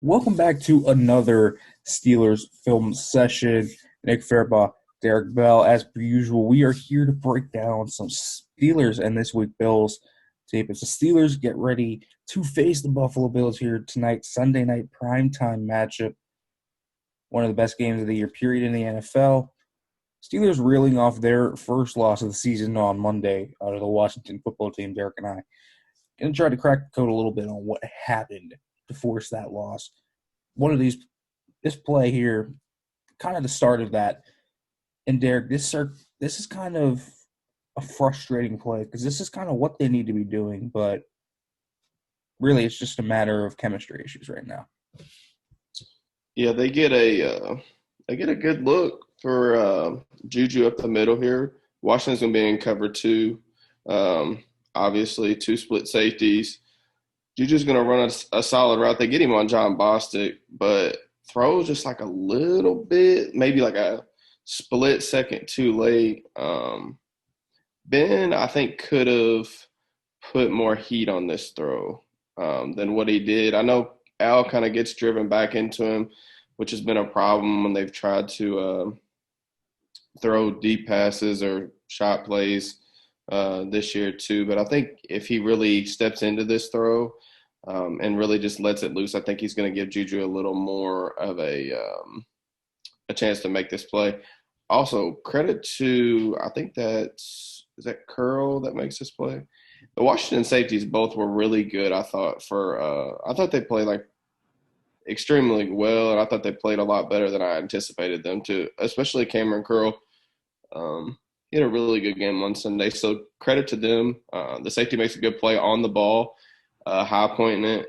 Welcome back to another Steelers film session. Nick Fairbaugh, Derek Bell. As per usual, we are here to break down some Steelers and this week Bills tape. As the Steelers get ready to face the Buffalo Bills here tonight, Sunday night primetime matchup. One of the best games of the year, period, in the NFL. Steelers reeling off their first loss of the season on Monday out of the Washington football team. Derek and I going to try to crack the code a little bit on what happened to force that loss. One of this play here, kind of the start of that. And Derek, this is kind of a frustrating play because this is kind of what they need to be doing, but really it's just a matter of chemistry issues right now. Yeah, they get a good look for Juju up the middle here. Washington's gonna be in cover two. Obviously, two split safeties. Juju's gonna run a solid route. They get him on John Bostic, but throws just like a little bit, maybe like a split second too late. Ben, I think, could have put more heat on this throw than what he did. I know Al kind of gets driven back into him, which has been a problem when they've tried to throw deep passes or shot plays this year too. But I think if he really steps into this throw and really just lets it loose, I think he's going to give Juju a little more of a chance to make this play. Also, credit to I think that's is that Curl that makes this play. The Washington safeties both were really good. I thought they played like extremely well, and I thought they played a lot better than I anticipated them to. Especially Cameron Curl, he had a really good game on Sunday. So credit to them. The safety makes a good play on the ball, high pointing it.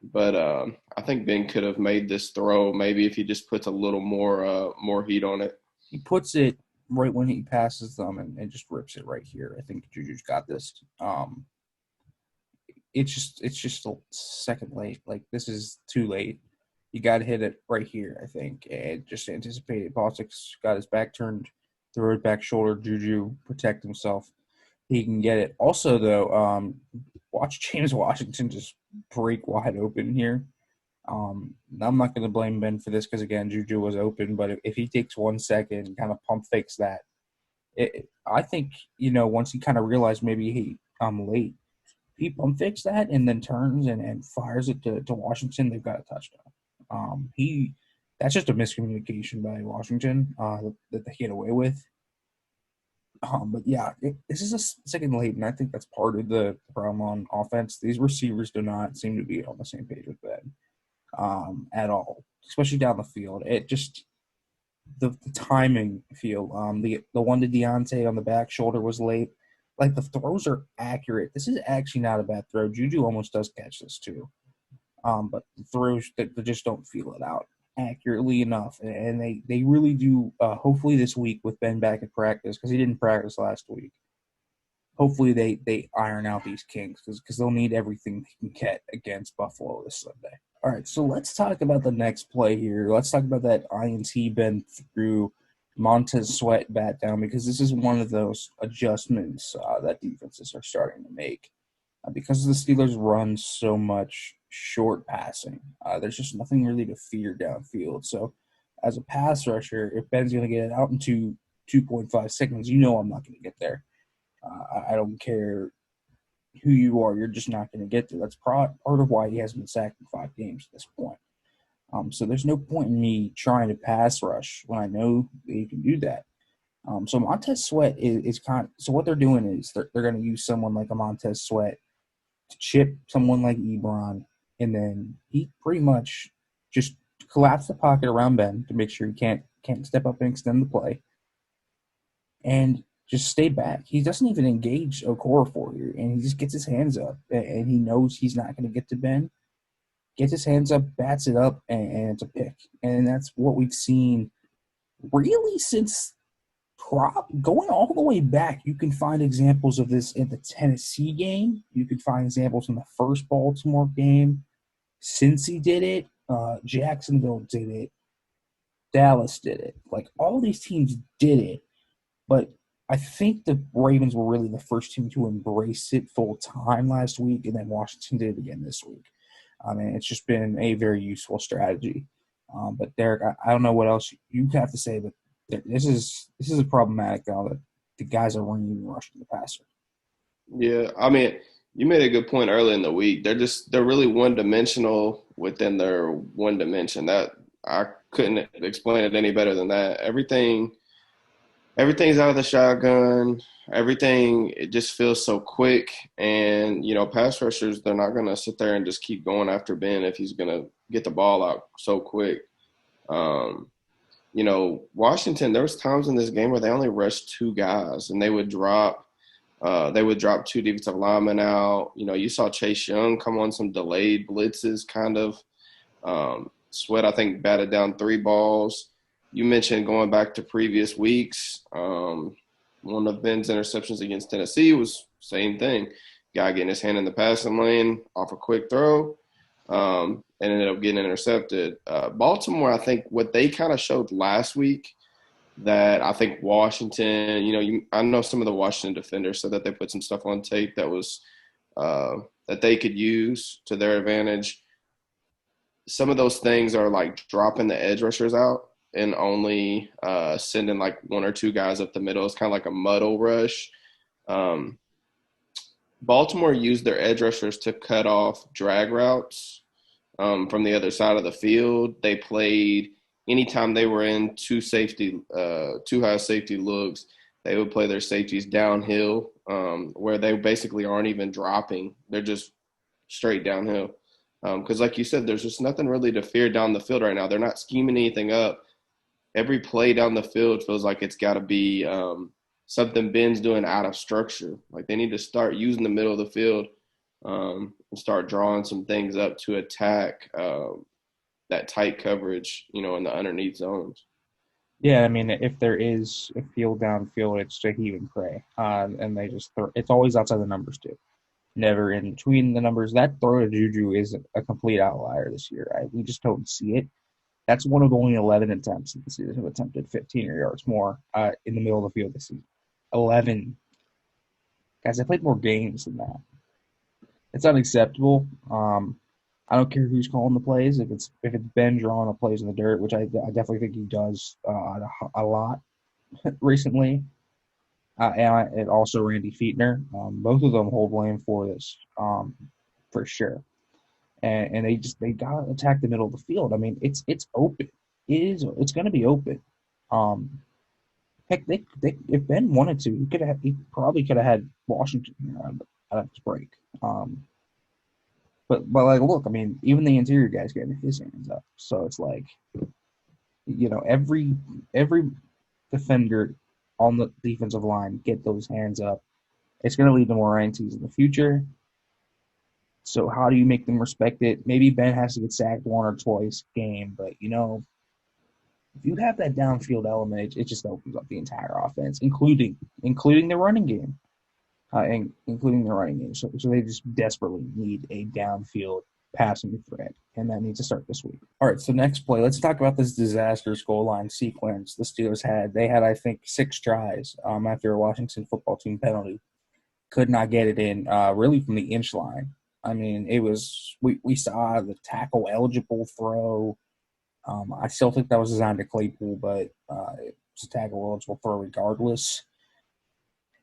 But I think Ben could have made this throw maybe if he just puts a little more heat on it. He puts it right when he passes them and just rips it right here. I think Juju's got this. It's just a second late. Like this is too late. You got to hit it right here, I think, and just anticipate it. Bostic's got his back turned, throw it back shoulder. Juju protect himself. He can get it. Also, though, watch James Washington just break wide open here. I'm not going to blame Ben for this because again, Juju was open. But if he takes 1 second and kind of pump fakes that, I think once he kind of realized maybe I'm late, he pump fakes that and then turns and fires it to Washington. They've got a touchdown. He That's just a miscommunication by Washington that they get away with. But yeah, this is a second late, and I think that's part of the problem on offense. These receivers do not seem to be on the same page with Ben at all, especially down the field. It just the timing feel. The one to Deontay on the back shoulder was late. Like the throws are accurate. This is actually not a bad throw. Juju almost does catch this too. But the throws that they just don't feel it out accurately enough, and they really do. Hopefully this week with Ben back at practice because he didn't practice last week. Hopefully they iron out these kinks because they'll need everything they can get against Buffalo this Sunday. All right, so let's talk about the next play here. Let's talk about that INT Ben through Montez Sweat bat down because this is one of those adjustments that defenses are starting to make. Because the Steelers run so much short passing, there's just nothing really to fear downfield. So, as a pass rusher, if Ben's going to get it out into 2.5 seconds, I'm not going to get there. I don't care who you are, you're just not going to get there. That's part of why he hasn't been sacked in 5 games at this point. So there's no point in me trying to pass rush when I know that you can do that. So Montez Sweat is kind of, so what they're doing is they're going to use someone like a Montez Sweat to chip someone like Ebron, and then he pretty much just collapse the pocket around Ben to make sure he can't step up and extend the play, and just stay back. He doesn't even engage Okorafor here, and he just gets his hands up, and he knows he's not going to get to Ben. Gets his hands up, bats it up, and it's a pick. And that's what we've seen really since going all the way back. You can find examples of this in the Tennessee game. You can find examples in the first Baltimore game. Cincy did it. Jacksonville did it. Dallas did it. Like, all these teams did it. But I think the Ravens were really the first team to embrace it full time last week, and then Washington did it again this week. I mean, it's just been a very useful strategy. But Derek, I don't know what else you have to say, but this is a problematic now that the guys are running and rushing the passer. Yeah, I mean, you made a good point early in the week. They're really one dimensional within their one dimension. That I couldn't explain it any better than that. Everything's out of the shotgun. Everything it just feels so quick. And pass rushers they're not gonna sit there and just keep going after Ben if he's gonna get the ball out so quick. Um, Washington, there was times in this game where they only rushed two guys and they would drop two defensive linemen out. You saw Chase Young come on some delayed blitzes, kind of. Sweat, I think, batted down three balls. You mentioned going back to previous weeks. One of Ben's interceptions against Tennessee was same thing. Guy getting his hand in the passing lane off a quick throw, and ended up getting intercepted. Baltimore, I think what they kind of showed last week that I think Washington, I know some of the Washington defenders said that they put some stuff on tape that was that they could use to their advantage. Some of those things are like dropping the edge rushers out and only sending like one or two guys up the middle. It's kind of like a muddle rush. Um, Baltimore used their edge rushers to cut off drag routes from the other side of the field. They played anytime they were in two high safety looks. They would play their safeties downhill, where they basically aren't even dropping. They're just straight downhill. Because, like you said, there's just nothing really to fear down the field right now. They're not scheming anything up. Every play down the field feels like it's got to be something Ben's doing out of structure. Like they need to start using the middle of the field and start drawing some things up to attack that tight coverage, in the underneath zones. Yeah, I mean, if there is a field downfield, it's Shaheed and pray, and they just throw. It's always outside the numbers too, never in between the numbers. That throw to Juju is a complete outlier this year. We just don't see it. That's one of only 11 attempts in the season who attempted 15 or yards more in the middle of the field this season. 11 guys. I played more games than that. It's unacceptable. I don't care who's calling the plays. If it's Ben drawing the plays in the dirt, which I definitely think he does a lot recently, and also Randy Fietner. Both of them hold blame for this, for sure. And they gotta attack the middle of the field. I mean, it's open. It's going to be open. Um, Heck, if Ben wanted to, he probably could have had Washington at this break. But like, look, I mean, even the interior guy's getting his hands up. So it's like, every defender on the defensive line get those hands up. It's going to lead to more INTs in the future. So how do you make them respect it? Maybe Ben has to get sacked one or twice a game, but if you have that downfield element, it just opens up the entire offense, including the running game, and including the running game. So they just desperately need a downfield passing threat, and that needs to start this week. All right, so next play, let's talk about this disastrous goal line sequence the Steelers had. They had, I think, 6 tries after a Washington football team penalty. Could not get it in, really from the inch line. I mean, it was we saw the tackle eligible throw. I still think that was designed to Claypool, but it's a tackle eligible throw regardless.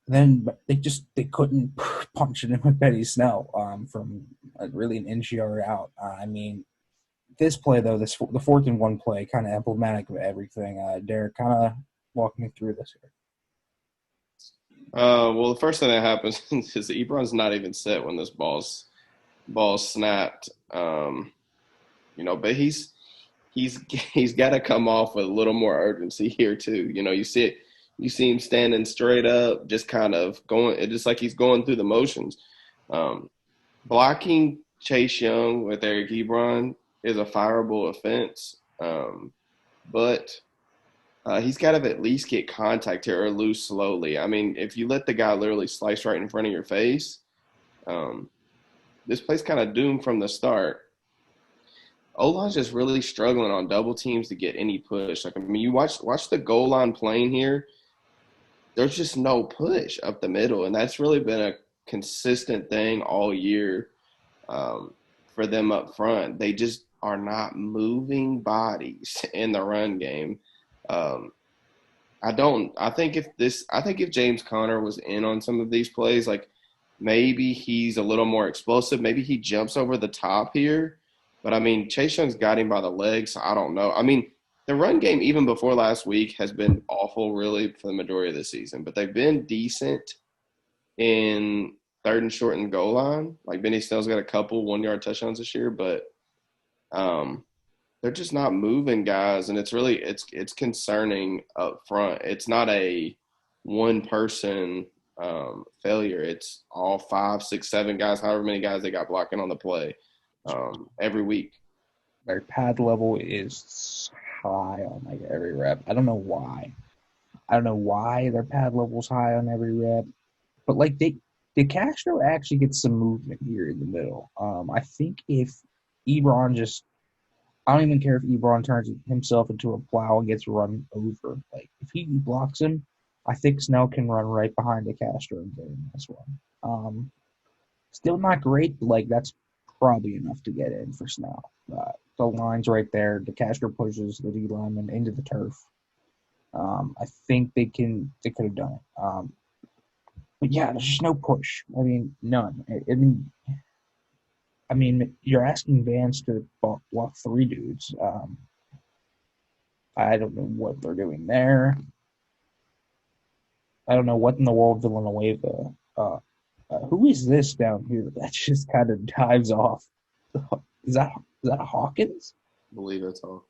But they couldn't punch it in with Benny Snell from really an inch yard out. I mean, this play though, the 4th and 1 play, kind of emblematic of everything. Derek, kind of walk me through this here. Well, the first thing that happens is Ebron's not even set when this ball's snapped. But he's got to come off with a little more urgency here too. You see him standing straight up, just kind of going, just like he's going through the motions. Blocking Chase Young with Eric Ebron is a fireable offense, but he's got to at least get contact here or lose slowly. I mean, if you let the guy literally slice right in front of your face, this play's kind of doomed from the start. O-line's just really struggling on double teams to get any push. Like, I mean, you watch the goal line playing here. There's just no push up the middle, and that's really been a consistent thing all year for them up front. They just are not moving bodies in the run game. Um, I don't. I think if James Conner was in on some of these plays, like maybe he's a little more explosive. Maybe he jumps over the top here. But I mean, Chase Young's got him by the legs. So I don't know. I mean, the run game even before last week has been awful, really, for the majority of the season. But they've been decent in third and short and goal line. Like Benny Snell's got a couple 1 yard touchdowns this year, but um, they're just not moving guys, and it's concerning up front. It's not a one person failure. It's all 5, 6, 7 guys, however many guys they got blocking on the play every week. Their pad level is high on like every rep. I don't know why. I don't know why their pad level's high on every rep. But like De Castro actually gets some movement here in the middle. I think if Ebron just I don't even care if Ebron turns himself into a plow and gets run over. Like if he blocks him, I think Snell can run right behind De Castro and get in this one. Still not great, but like that's probably enough to get in for Snell. The line's right there. De Castro pushes the D lineman into the turf. I think they could have done it. But yeah, there's just no push. I mean, none. I mean, you're asking Vance to block 3 dudes. I don't know what they're doing there. I don't know what in the world Villanueva. Who is this down here that just kind of dives off? Is that Hawkins? I believe that's all.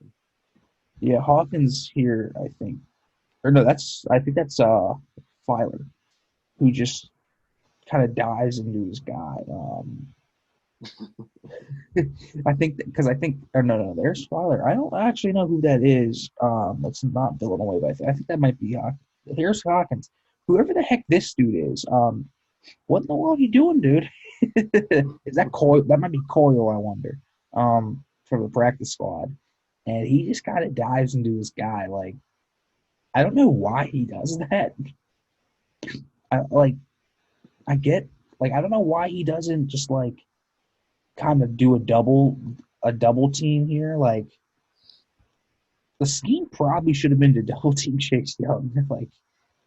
Yeah, Hawkins here, I think. Or no, I think that's Filer, who just kind of dives into his guy. Or no, there's Filer. I don't actually know who that is. That's not Villanueva. I think that might be Hawkins. Here's Hawkins. Whoever the heck this dude is. What in the world are you doing, dude? Is that Coyle? That might be Coyle, I wonder. From the practice squad. And he just kind of dives into his guy. Like, I don't know why he does that. I get, like, I don't know why he doesn't just, like, kind of do a double team here. Like, the scheme probably should have been to double team Chase Young. Like,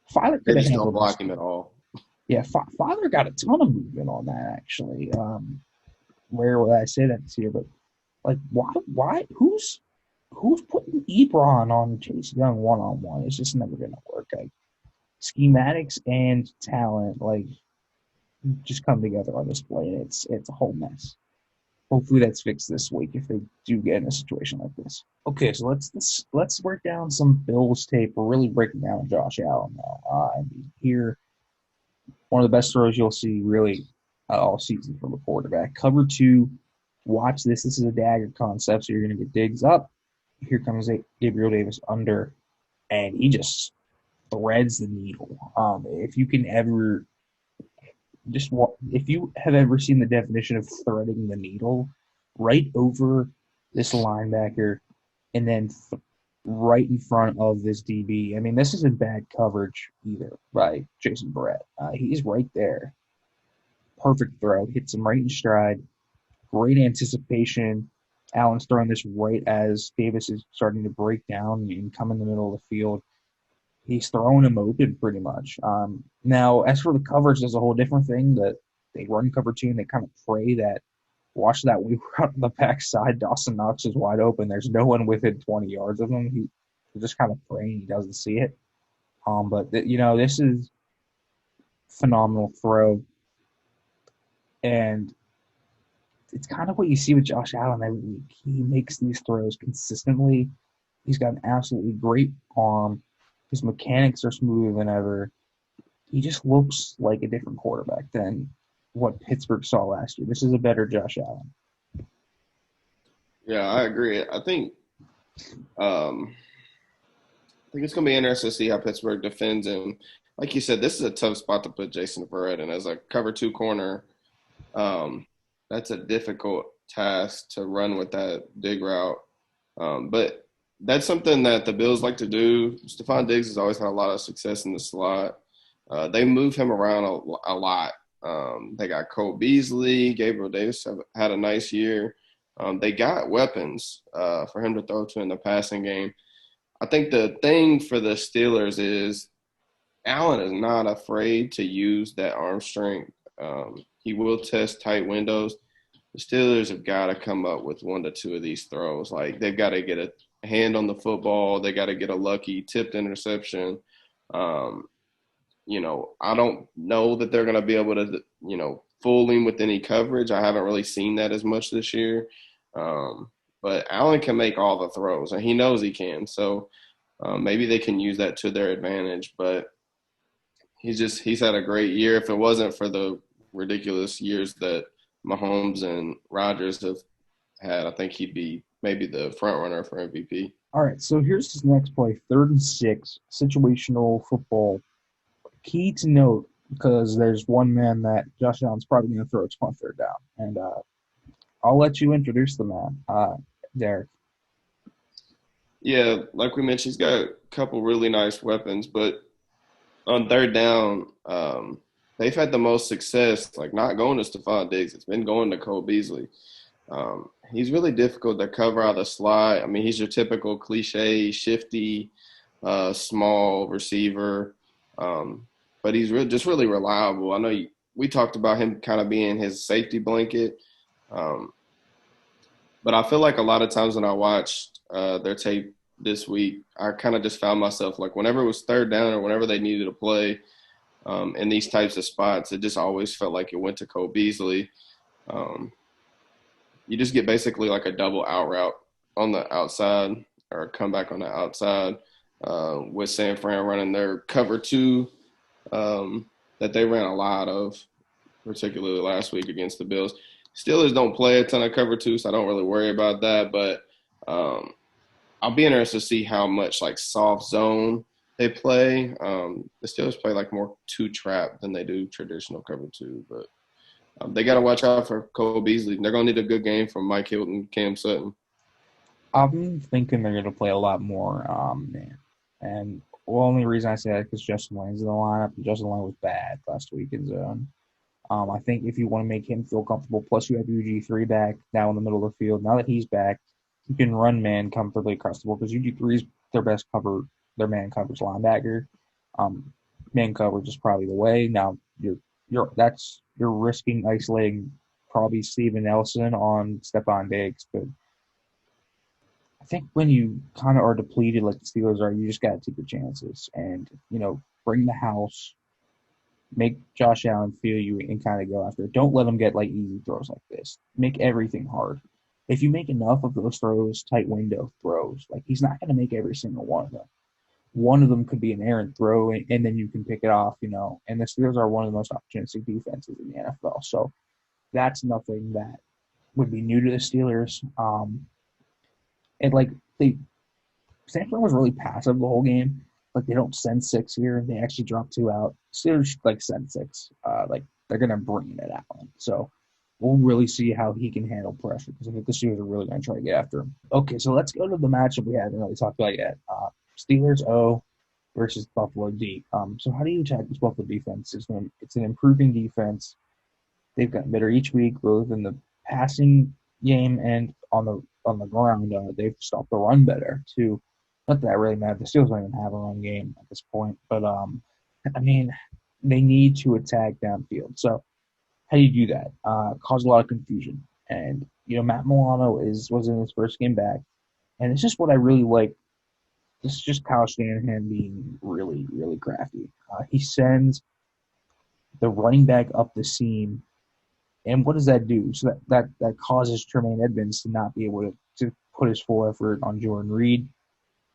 Filer They could have just don't handled this. block him at all. Yeah, Father got a ton of movement on that actually. Rare would I say that here, but like, why, who's putting Ebron on Chase Young 1-on-1? It's just never gonna work. Like, schematics and talent, like, just come together on display, and it's a whole mess. Hopefully that's fixed this week if they do get in a situation like this. Okay, so let's break down some Bills tape. We're really breaking down Josh Allen now. I mean, here, one of the best throws you'll see really all season from a quarterback. Cover 2, watch this. This is a dagger concept, so you're going to get digs up. Here comes Gabriel Davis under, and he just threads the needle. If you can ever if you have ever seen the definition of threading the needle, right over this linebacker and then right in front of this DB. I mean, this isn't bad coverage either by Jason Barrett. He's right there. Perfect throw. Hits him right in stride. Great anticipation. Allen's throwing this right as Davis is starting to break down and come in the middle of the field. He's throwing him open pretty much. Now, as for the coverage, there's a whole different thing that they run cover 2 and they kind of pray that watch that we were on the backside. Dawson Knox is wide open. There's no one within 20 yards of him. He's just kind of praying he doesn't see it. But this is phenomenal throw, and it's kind of what you see with Josh Allen every week. He makes these throws consistently. He's got an absolutely great arm. His mechanics are smoother than ever. He just looks like a different quarterback than what Pittsburgh saw last year. This is a better Josh Allen. Yeah, I agree. I think it's going to be interesting to see how Pittsburgh defends him. Like you said, this is a tough spot to put Jason Verrett in as a cover 2 corner. That's a difficult task to run with that dig route. But that's something that the Bills like to do. Stephon Diggs has always had a lot of success in the slot. They move him around a lot. They got Cole Beasley, Gabriel Davis had a nice year. They got weapons for him to throw to in the passing game. I think the thing for the Steelers is Allen is not afraid to use that arm strength. He will test tight windows. The Steelers have got to come up with one to two of these throws. Like they've got to get a hand on the football. They got to get a lucky tipped interception. Um, I don't know that they're going to be able to, fool him with any coverage. I haven't really seen that as much this year. But Allen can make all the throws, and he knows he can. So maybe they can use that to their advantage. But he's had a great year. If it wasn't for the ridiculous years that Mahomes and Rodgers have had, I think he'd be maybe the front runner for MVP. All right, so here's his next play, 3rd and 6, situational football. Key to note, because there's one man that Josh Allen's probably going to throw a punt third down. And I'll let you introduce the man, Derrick. Yeah, like we mentioned, he's got a couple really nice weapons, but on third down, they've had the most success, like not going to Stephon Diggs. It's been going to Cole Beasley. He's really difficult to cover out of the slot. I mean, he's your typical cliche, shifty, small receiver, but he's just really reliable. I know we talked about him kind of being his safety blanket, but I feel like a lot of times when I watched their tape this week, I kind of just found myself like whenever it was third down or whenever they needed to play in these types of spots, it just always felt like it went to Cole Beasley. You just get basically like a double out route on the outside or a comeback on the outside with San Fran running their cover two that they ran a lot of, particularly last week against the Bills. Steelers don't play a ton of cover two, so I don't really worry about that. But I'll be interested to see how much like soft zone they play. The Steelers play like more two trap than they do traditional cover two, but they got to watch out for Cole Beasley. They're going to need a good game from Mike Hilton, Cam Sutton. I'm thinking they're going to play a lot more man. And the only reason I say that is because Justin Lane's in the lineup, and Justin Lane was bad last week in zone. I think if you want to make him feel comfortable, plus you have UG3 back now in the middle of the field. Now that he's back, you can run man comfortably across the board because UG3 is their best cover, their man coverage linebacker. Man coverage is probably the way. Now you're risking isolating probably Steven Nelson on Stephon Diggs, but I think when you kind of are depleted like the Steelers are, you just got to take your chances and bring the house. Make Josh Allen feel you and kind of go after it. Don't let him get like easy throws like this. Make everything hard. If you make enough of those throws, tight window throws, like he's not going to make every single one of them. One of them could be an errant throw, and then you can pick it off, And the Steelers are one of the most opportunistic defenses in the NFL. So that's nothing that would be new to the Steelers. And like San Fran was really passive the whole game. Like they don't send 6 here. They actually drop 2 out. Steelers like send 6. Like they're gonna bring it at Allen. So we'll really see how he can handle pressure because I think the Steelers are really gonna try to get after him. Okay, so let's go to the matchup we haven't really talked about yet. Steelers O versus Buffalo D. So how do you attack this Buffalo defense? It's an improving defense. They've gotten better each week, both in the passing game and on the ground. They've stopped the run better too. Not that really matters. The Steelers don't even have a run game at this point, but I mean, they need to attack downfield. So how do you do that? Cause a lot of confusion. And Matt Milano was in his first game back, and it's just what I really like. This is just Kyle Shanahan being really, really crafty. He sends the running back up the seam, and what does that do? So that causes Tremaine Edmonds to not be able to put his full effort on Jordan Reed.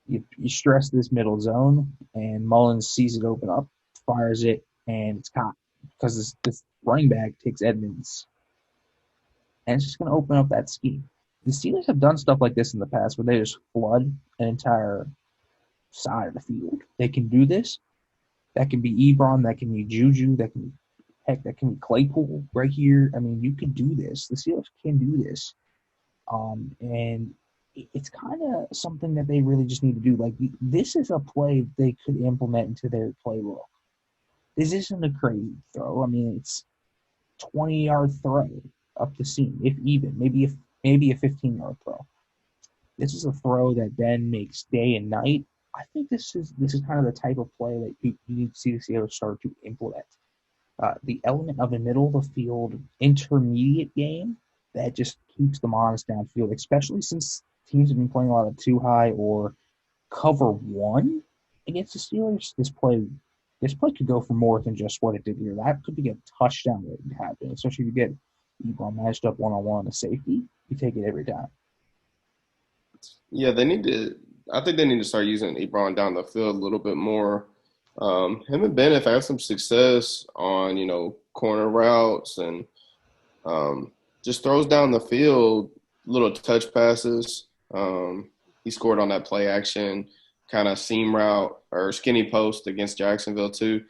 You stress this middle zone, and Mullins sees it open up, fires it, and it's caught because this running back takes Edmonds, and it's just going to open up that scheme. The Steelers have done stuff like this in the past where they just flood an entire side of the field. They can do this. That can be Ebron, that can be Juju, that can be Claypool right here. I mean, you can do this. The Steelers can do this. And it's kind of something that they really just need to do. Like, this is a play they could implement into their playbook. This isn't a crazy throw. I mean, 20-yard throw up the seam, if even, maybe a 15-yard throw. This is a throw that Ben makes day and night. I think this is kind of the type of play that you need to see the Steelers start to implement. The element of a middle of the field intermediate game that just keeps them honest downfield, especially since teams have been playing a lot of two high or cover one against the Steelers. This play could go for more than just what it did here. That could be a touchdown waiting to happen, especially if you get Ebron matched up one on one on a safety. You take it every time. Yeah, they need to. I think they need to start using Ebron down the field a little bit more. Him and Ben have had some success on corner routes and just throws down the field, little touch passes. He scored on that play action kind of seam route or skinny post against Jacksonville too.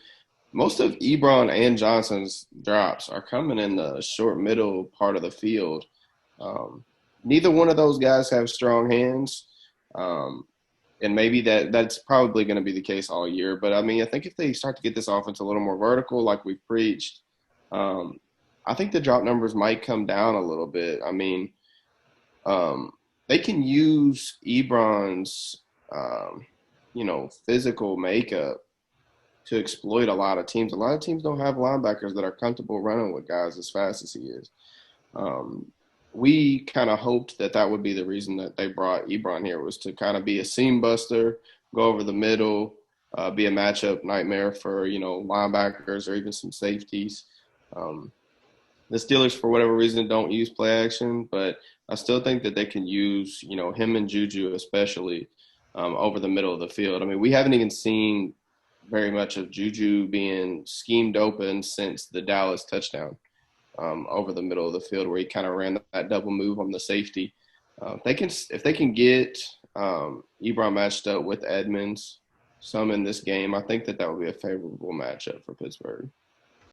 Most of Ebron and Johnson's drops are coming in the short middle part of the field. Um, Neither one of those guys have strong hands. Um, and maybe that's probably going to be the case all year. But I mean, I think if they start to get this offense a little more vertical, like we've preached, um, I think the drop numbers might come down a little bit. I mean, um, they can use Ebron's, physical makeup to exploit a lot of teams. A lot of teams don't have linebackers that are comfortable running with guys as fast as he is. Um, we kind of hoped that would be the reason that they brought Ebron here, was to kind of be a seam buster, go over the middle, be a matchup nightmare for linebackers or even some safeties. Um, the Steelers, for whatever reason, don't use play action, but I still think that they can use him and Juju especially over the middle of the field. I mean, we haven't even seen very much of Juju being schemed open since the Dallas touchdown over the middle of the field, where he kind of ran that double move on the safety. If they can get Ebron matched up with Edmonds some in this game, I think that would be a favorable matchup for Pittsburgh.